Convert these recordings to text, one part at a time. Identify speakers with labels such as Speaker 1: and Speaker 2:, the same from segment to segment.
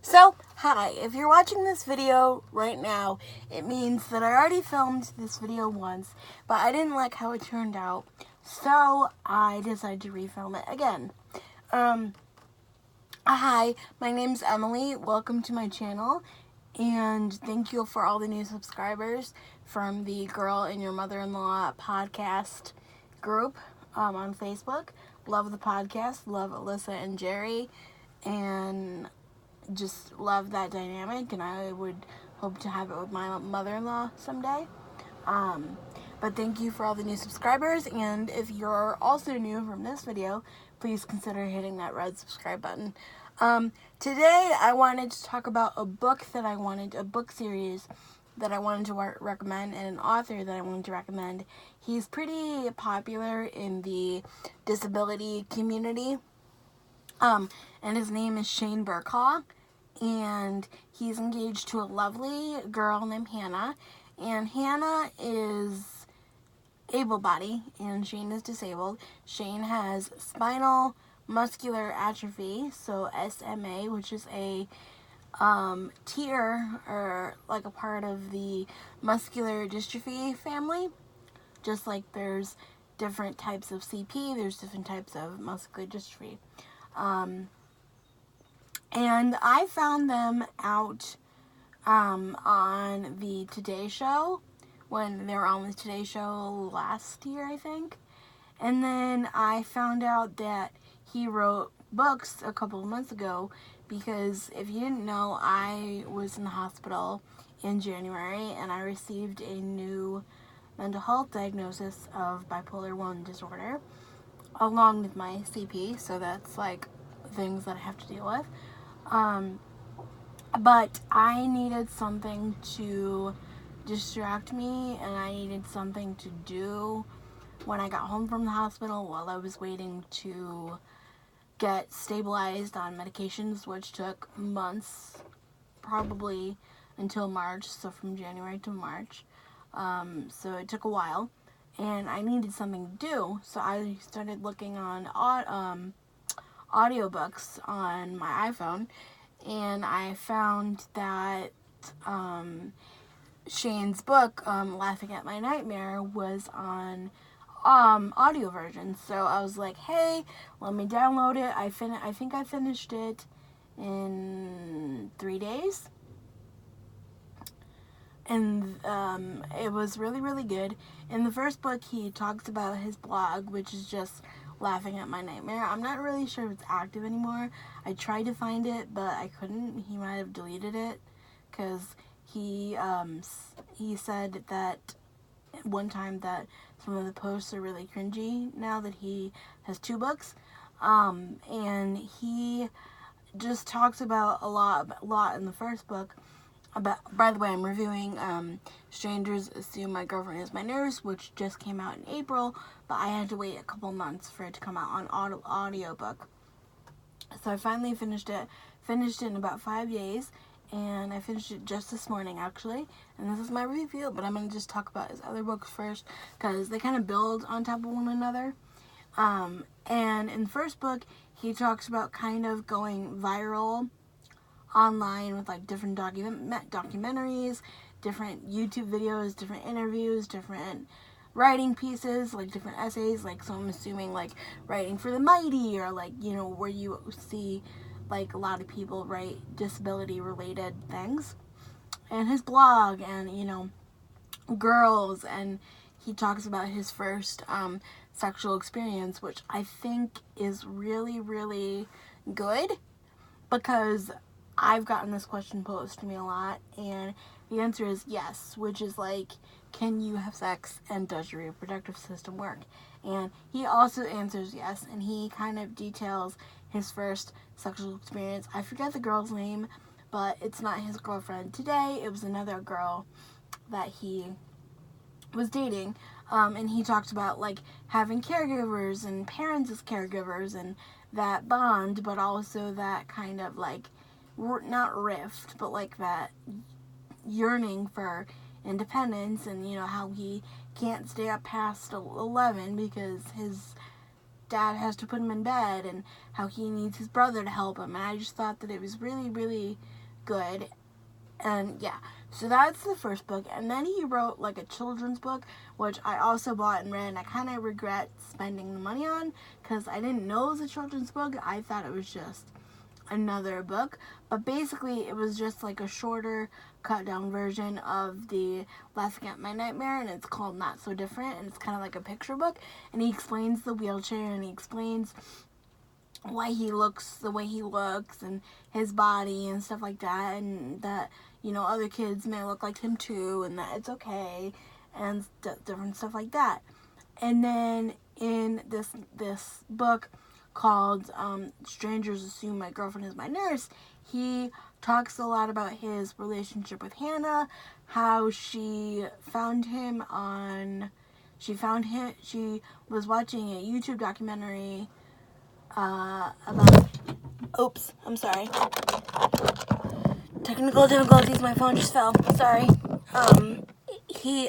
Speaker 1: So, hi, if you're watching this video right now, it means that I already filmed this video once, but I didn't like how it turned out, so I decided to refilm it again. Hi, my name's Emily, welcome to my channel, and thank you for all the new subscribers from the Girl and Your Mother-in-Law podcast group on Facebook. Love the podcast, love Alyssa and Jerry, and just love that dynamic, and I would hope to have it with my mother-in-law someday. But thank you for all the new subscribers, and if you're also new from this video, please consider hitting that red subscribe button. Today I wanted to talk about a book series that I wanted to recommend, and an author that I wanted to recommend. He's pretty popular in the disability community, and his name is Shane Burcaw. And he's engaged to a lovely girl named Hannah, and Hannah is able-bodied and Shane is disabled. Shane has spinal muscular atrophy, so SMA, which is a tier, or like a part of the muscular dystrophy family. Just like there's different types of CP, there's different types of muscular dystrophy. And I found them out on the Today Show, when they were on the Today Show last year, I think. And then I found out that he wrote books a couple of months ago, because if you didn't know, I was in the hospital in January, and I received a new mental health diagnosis of bipolar 1 disorder, along with my CP, so that's like things that I have to deal with. But I needed something to distract me, and I needed something to do when I got home from the hospital while I was waiting to get stabilized on medications, which took months, probably until March, so from January to March. So it took a while, and I needed something to do, so I started looking on audiobooks on my iPhone, and I found that Shane's book, Laughing at My Nightmare, was on audio version. So I was like, hey, let me download it. I think I finished it in 3 days. And it was really, really good. In the first book, he talks about his blog, which is just Laughing at My Nightmare. I'm not really sure if it's active anymore. I tried to find it, but I couldn't. He might have deleted it, because he said that one time that some of the posts are really cringy now that he has 2 books. And he just talks about a lot in the first book. By the way, I'm reviewing Strangers Assume My Girlfriend Is My Nurse, which just came out in April, but I had to wait a couple months for it to come out on audiobook. So I finally finished it in about 5 days, and I finished it just this morning, actually. And this is my review, but I'm going to just talk about his other books first, because they kind of build on top of one another. And in the first book, he talks about kind of going viral online with like different documentaries, different YouTube videos, different interviews, different writing pieces, like different essays, like, so I'm assuming like Writing for the Mighty, or like, you know, where you see like a lot of people write disability related things, and his blog, and, you know, Girls, and he talks about his first sexual experience, which I think is really, really good, because I've gotten this question posed to me a lot, and the answer is yes, which is like, can you have sex, and does your reproductive system work? And he also answers yes, and he kind of details his first sexual experience. I forget the girl's name, but it's not his girlfriend today. It was another girl that he was dating, and he talked about like having caregivers and parents as caregivers, and that bond, but also that kind of like, not rift, but like that yearning for independence, and, you know, how he can't stay up past 11 because his dad has to put him in bed and how he needs his brother to help him. And I just thought that it was really, really good. And yeah, so that's the first book. And then he wrote like a children's book, which I also bought and read, and I kind of regret spending the money on because I didn't know it was a children's book. I thought it was just another book, but basically it was just like a shorter, cut down version of the Laughing at My Nightmare, and it's called Not So Different, and it's kind of like a picture book, and he explains the wheelchair, and he explains why he looks the way he looks and his body and stuff like that, and that, you know, other kids may look like him too, and that it's okay, and different stuff like that. And then in this book called Strangers Assume My Girlfriend Is My Nurse, he talks a lot about his relationship with Hannah, how she was watching a YouTube documentary about, oops, I'm sorry. Technical difficulties, my phone just fell, sorry.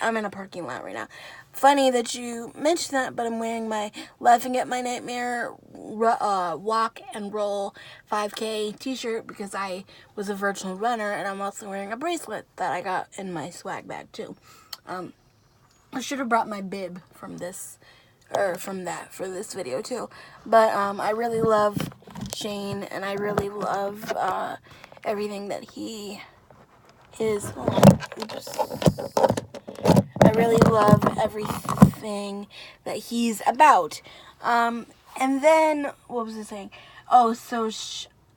Speaker 1: I'm in a parking lot right now. Funny that you mentioned that, but I'm wearing my Laughing at My Nightmare Walk and Roll 5K t-shirt because I was a virtual runner, and I'm also wearing a bracelet that I got in my swag bag too. I should have brought my bib for this video too. But I really love Shane, and I really love everything that he is. I really love everything that he's about. And then, what was I saying? Oh, so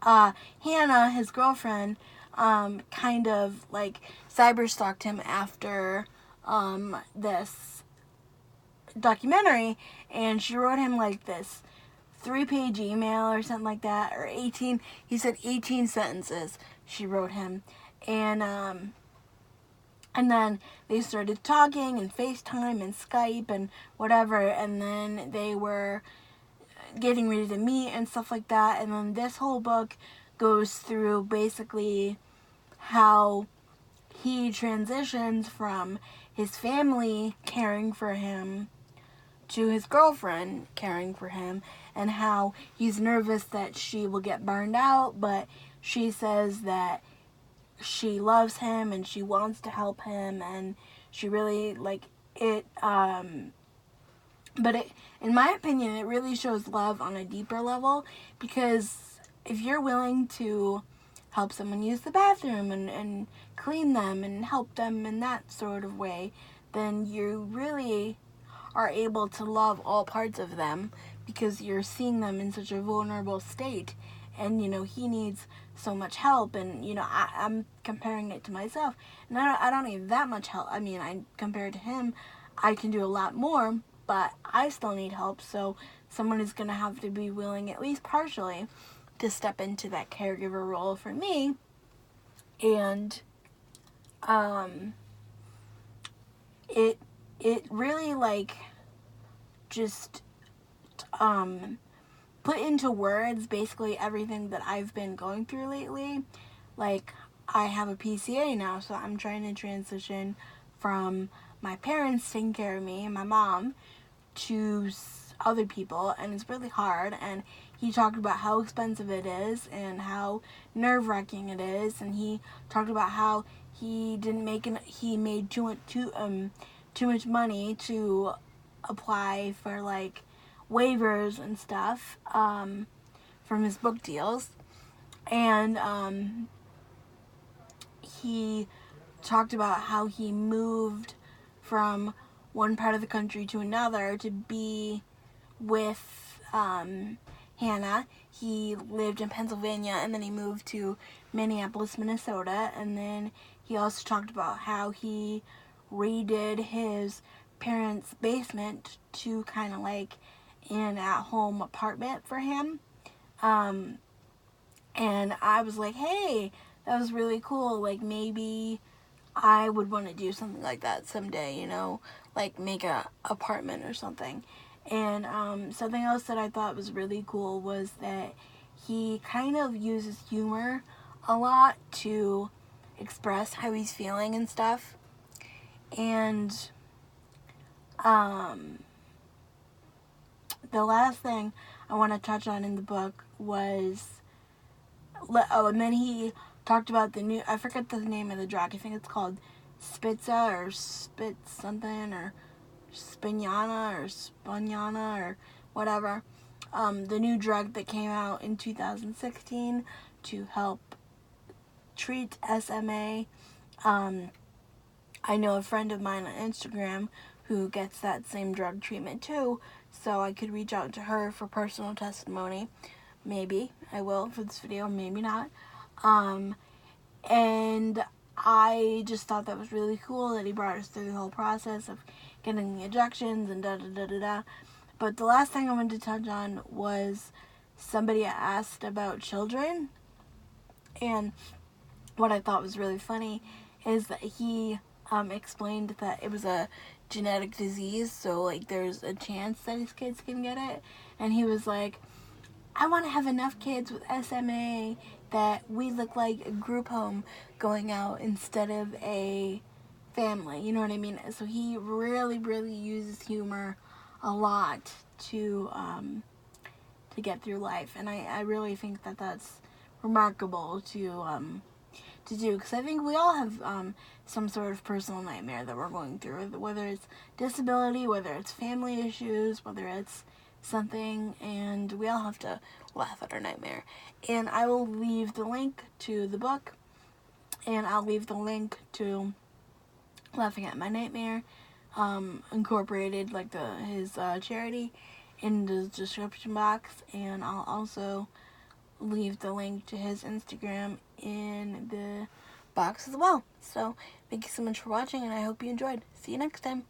Speaker 1: Hannah, his girlfriend, kind of like cyberstalked him after this documentary, and she wrote him like this 3-page email or something like that, or 18. He said 18 sentences she wrote him, and then they started talking and FaceTime and Skype and whatever, and then they were getting ready to meet and stuff like that. And then this whole book goes through basically how he transitions from his family caring for him to his girlfriend caring for him, and how he's nervous that she will get burned out, but she says that she loves him and she wants to help him, and she really like it. But in my opinion, it really shows love on a deeper level, because if you're willing to help someone use the bathroom and clean them and help them in that sort of way, then you really are able to love all parts of them, because you're seeing them in such a vulnerable state, and, you know, he needs so much help, and, you know, I'm comparing it to myself, and I don't need that much help. I mean, compared to him, I can do a lot more, but I still need help, so someone is going to have to be willing, at least partially, to step into that caregiver role for me. And it really, like, just put into words basically everything that I've been going through lately. Like, I have a PCA now, so I'm trying to transition from my parents taking care of me and my mom to other people, and it's really hard. And he talked about how expensive it is and how nerve-wracking it is, and he talked about how he made too much money to apply for like waivers and stuff from his book deals. And he talked about how he moved from one part of the country to another to be with Hannah. He lived in Pennsylvania, and then he moved to Minneapolis, Minnesota. And then he also talked about how he redid his parents' basement to kind of like an at-home apartment for him. And I was like, hey, that was really cool. Like, maybe I would want to do something like that someday, you know, like make a apartment or something. And something else that I thought was really cool was that he kind of uses humor a lot to express how he's feeling and stuff. And the last thing I want to touch on in the book was, and then he talked about the new, I forget the name of the drug, I think it's called Spitza or Spit something, or Spignana or Spagnana or whatever. The new drug that came out in 2016 to help treat SMA. I know a friend of mine on Instagram who gets that same drug treatment too, so I could reach out to her for personal testimony. Maybe I will for this video, maybe not. And I just thought that was really cool that he brought us through the whole process of getting the injections and da-da-da-da-da. But the last thing I wanted to touch on was somebody asked about children. And what I thought was really funny is that he explained that it was a genetic disease, so like there's a chance that his kids can get it. And he was like, I want to have enough kids with SMA that we look like a group home going out instead of a family, you know what I mean? So he really, really uses humor a lot to get through life, and I really think that that's remarkable to do, because I think we all have some sort of personal nightmare that we're going through, whether it's disability, whether it's family issues, whether it's something, and we all have to laugh at our nightmare. And I will leave the link to the book, and I'll leave the link to Laughing at My Nightmare, incorporated, like his charity, in the description box, and I'll also leave the link to his Instagram in the box as well. So thank you so much for watching, and I hope you enjoyed. See you next time.